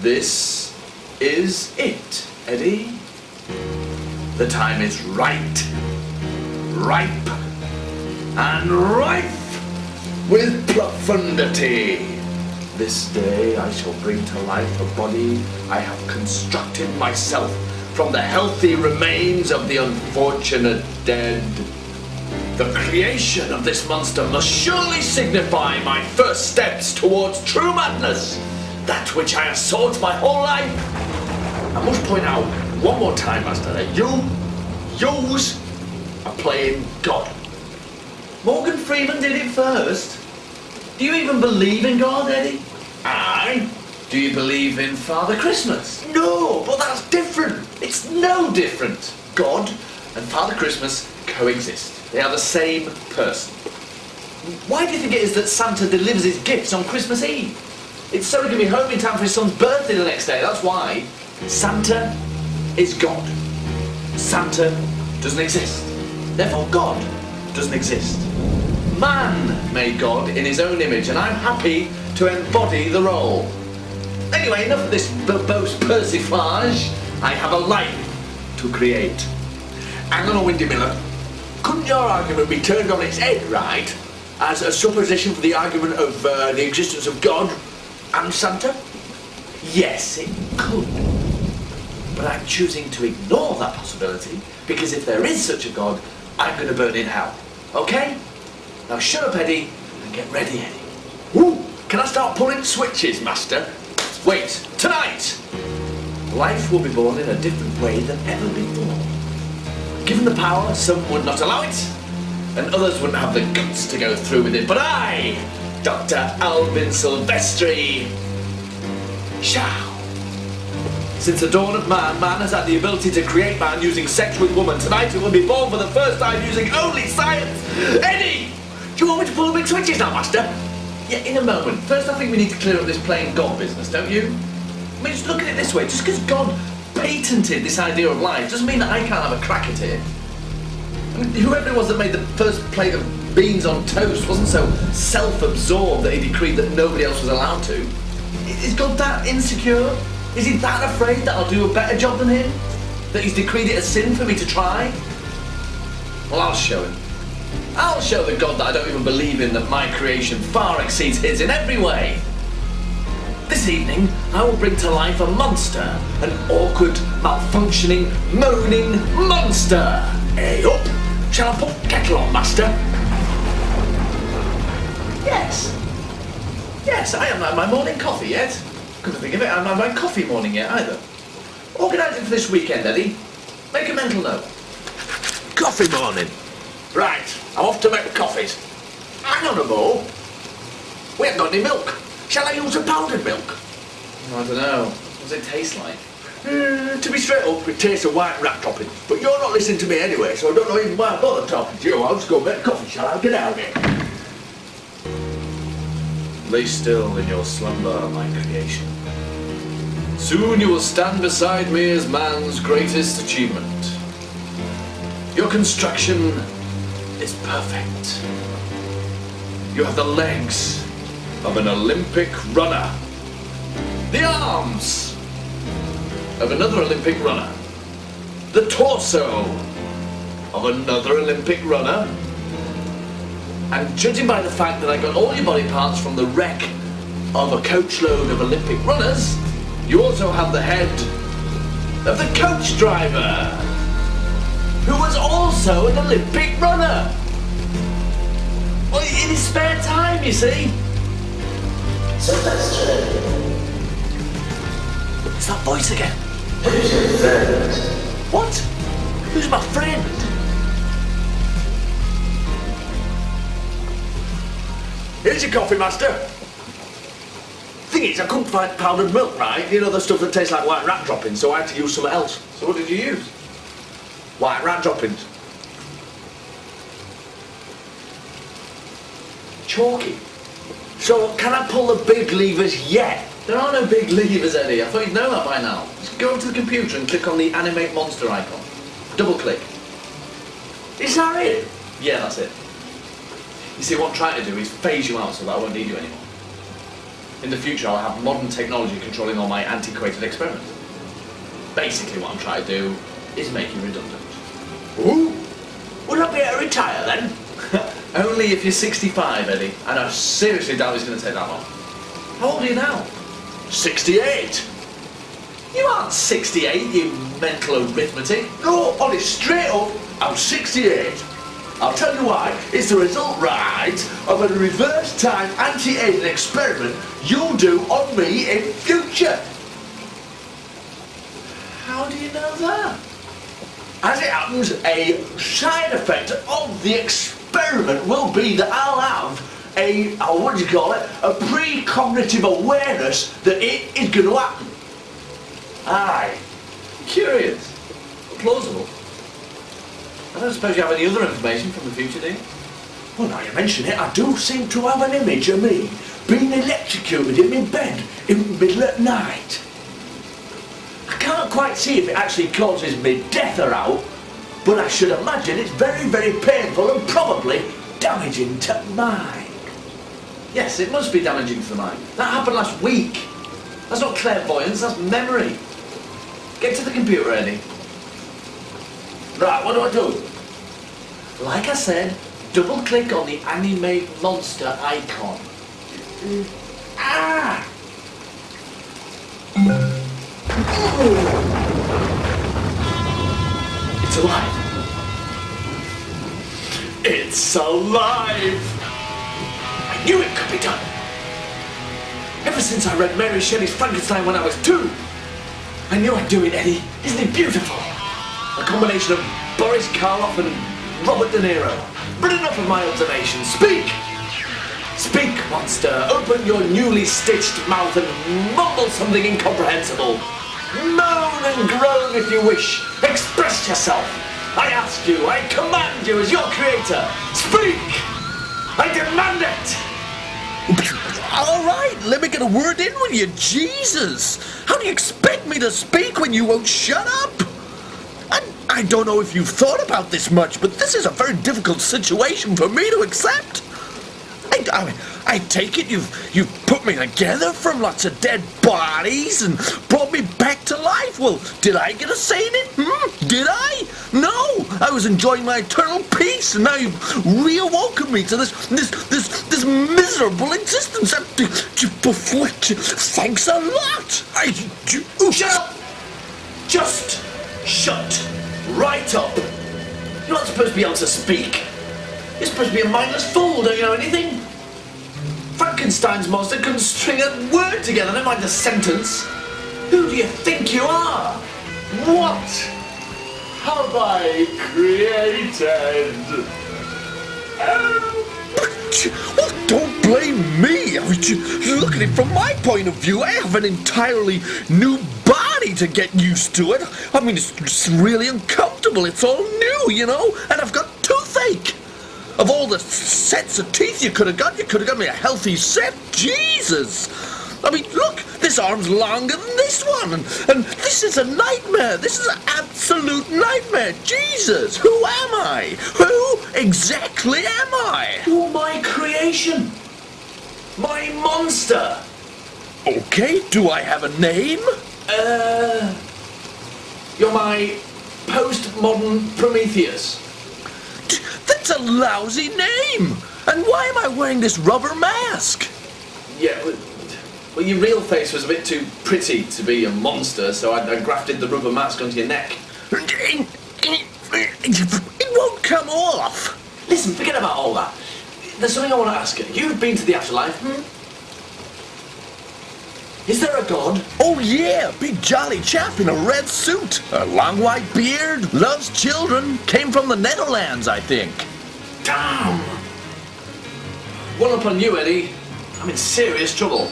This is it, Eddie. The time is right, ripe, and rife with profundity. This day I shall bring to life a body I have constructed myself from the healthy remains of the unfortunate dead. The creation of this monster must surely signify my first steps towards true madness, that which I have sought my whole life. I must point out one more time, Master, that yous are playing God. Morgan Freeman did it first. Do you even believe in God, Eddie? Aye. Do you believe in Father Christmas? No, but that's different. It's no different. God and Father Christmas coexist. They are the same person. Why do you think it is that Santa delivers his gifts on Christmas Eve? It's so he can be home in time for his son's birthday the next day. That's why. Santa is God. Santa doesn't exist. Therefore, God doesn't exist. Man made God in his own image, and I'm happy to embody the role. Anyway, enough of this verbose persiflage. I have a life to create. Hang on a Windy Miller. Couldn't your argument be turned on its head, right? As a supposition for the argument of the existence of God and Santa? Yes, it could. But I'm choosing to ignore that possibility, because if there is such a God, I'm going to burn in hell. Okay? Now shut up, Eddie, and get ready, Eddie. Woo! Can I start pulling switches, Master? Wait, tonight! Life will be born in a different way than ever before. Given the power, some would not allow it, and others wouldn't have the guts to go through with it. But I, Dr. Alvin Silvestri, shall. Since the dawn of man, man has had the ability to create man using sex with woman. Tonight it will be born for the first time using only science. Eddie! Do you want me to pull the big switches now, Master? Yeah, in a moment. First, I think we need to clear up this playing God business, don't you? I mean, just look at it this way. Just because God patented this idea of life doesn't mean that I can't have a crack at it. I mean, whoever it was that made the first plate of beans on toast wasn't so self-absorbed that he decreed that nobody else was allowed to. Is God that insecure? Is he that afraid that I'll do a better job than him? That he's decreed it a sin for me to try? Well, I'll show him. I'll show the God that I don't even believe in that my creation far exceeds his in every way. This evening, I will bring to life a monster. An awkward, malfunctioning, moaning monster. Hey up! Shall I put kettle on, Master? Yes. Yes, I haven't had my morning coffee yet. Couldn't think of it, I haven't had my coffee morning yet either. Organise it for this weekend, Eddie. Make a mental note. Coffee morning. Right, I'm off to make coffees. Hang on a mo. We haven't got any milk. Shall I use a powdered milk? I don't know. What does it taste like? To be straight up, it tastes of white rat topping. But you're not listening to me anyway, so I don't know even why I bother talking to you. I'll just go make coffee, shall I? Get out of here. Lay still in your slumber, my creation. Soon you will stand beside me as man's greatest achievement. Your construction is perfect. You have the legs of an Olympic runner, the arms of another Olympic runner, the torso of another Olympic runner, and judging by the fact that I got all your body parts from the wreck of a coachload of Olympic runners, you also have the head of the coach driver, who was also an Olympic runner. Well, in his spare time, you see. Silvestri. It's that voice again. Who's your friend? What? Who's my friend? Here's your coffee, Master. Thing is, I couldn't find powdered milk, right? You know, the stuff that tastes like white rat droppings, so I had to use something else. So what did you use? White rat droppings. Chalky. So, can I pull the big levers yet? There are no big levers, Eddie. I thought you'd know that by now. Just go to the computer and click on the animate monster icon. Double click. Is that it? Yeah, that's it. You see, what I'm trying to do is phase you out so that I won't need you anymore. In the future, I'll have modern technology controlling all my antiquated experiments. Basically, what I'm trying to do is make you redundant. Ooh, would I be able to retire then? Only if you're 65, Eddie. And I seriously doubt it's going to take that long. How old are you now? 68. You aren't 68, you mental arithmetic. No, honest, straight up, I'm 68. I'll tell you why. It's the result, right, of a reverse time anti-aging experiment you'll do on me in future. How do you know that? As it happens, a side effect of the experiment will be that I'll have what do you call it, a precognitive awareness that it is going to happen. Aye. Curious. Plausible. I don't suppose you have any other information from the future, do you? Well, now you mention it, I do seem to have an image of me being electrocuted in my bed in the middle of the night. I can't quite see if it actually causes me death or out, but I should imagine it's very, very painful and probably damaging to the mind. Yes, it must be damaging to the mind. That happened last week. That's not clairvoyance, that's memory. Get to the computer, Eddie. Right, what do I do? Like I said, double-click on the animate monster icon. Ah! It's alive. It's alive! I knew it could be done. Ever since I read Mary Shelley's Frankenstein when I was 2, I knew I'd do it, Eddie. Isn't it beautiful? A combination of Boris Karloff and Robert De Niro. But enough of my observations. Speak! Speak, monster. Open your newly stitched mouth and mumble something incomprehensible. Moan and groan if you wish. Express yourself. I ask you, I command you as your creator. Speak! I demand it! All right, let me get a word in with you. Jesus! How do you expect me to speak when you won't shut up? I don't know if you've thought about this much, but this is a very difficult situation for me to accept. I take it you've put me together from lots of dead bodies and brought me back to life. Well, did I get a say in it? Did I? No, I was enjoying my eternal peace, and now you've reawoken me to this miserable existence. Thanks a lot. Shut up! Just shut right up. You're not supposed to be able to speak. You're supposed to be a mindless fool, don't you know anything? Frankenstein's monster couldn't string a word together, never mind a sentence. Who do you think you are? What have I created? Well, don't blame me. I mean, look at it from my point of view. I have an entirely new body to get used to it. I mean, it's really uncomfortable. It's all new, you know? And I've got toothache. Of all the sets of teeth you could have got me a healthy set. Jesus! I mean, look, this arm's longer than this one, and this is a nightmare. This is an absolute nightmare. Jesus, who am I? Who exactly am I? You're my creation. My monster. Okay, do I have a name? You're my postmodern Prometheus. That's a lousy name! And why am I wearing this rubber mask? Yeah, well, your real face was a bit too pretty to be a monster, so I grafted the rubber mask onto your neck. It won't come off. Listen, forget about all that. There's something I want to ask you. You've been to the afterlife, Is there a god? Oh yeah, big jolly chap in a red suit, a long white beard, loves children, came from the Netherlands, I think. Damn! One up on you, Eddie. I'm in serious trouble.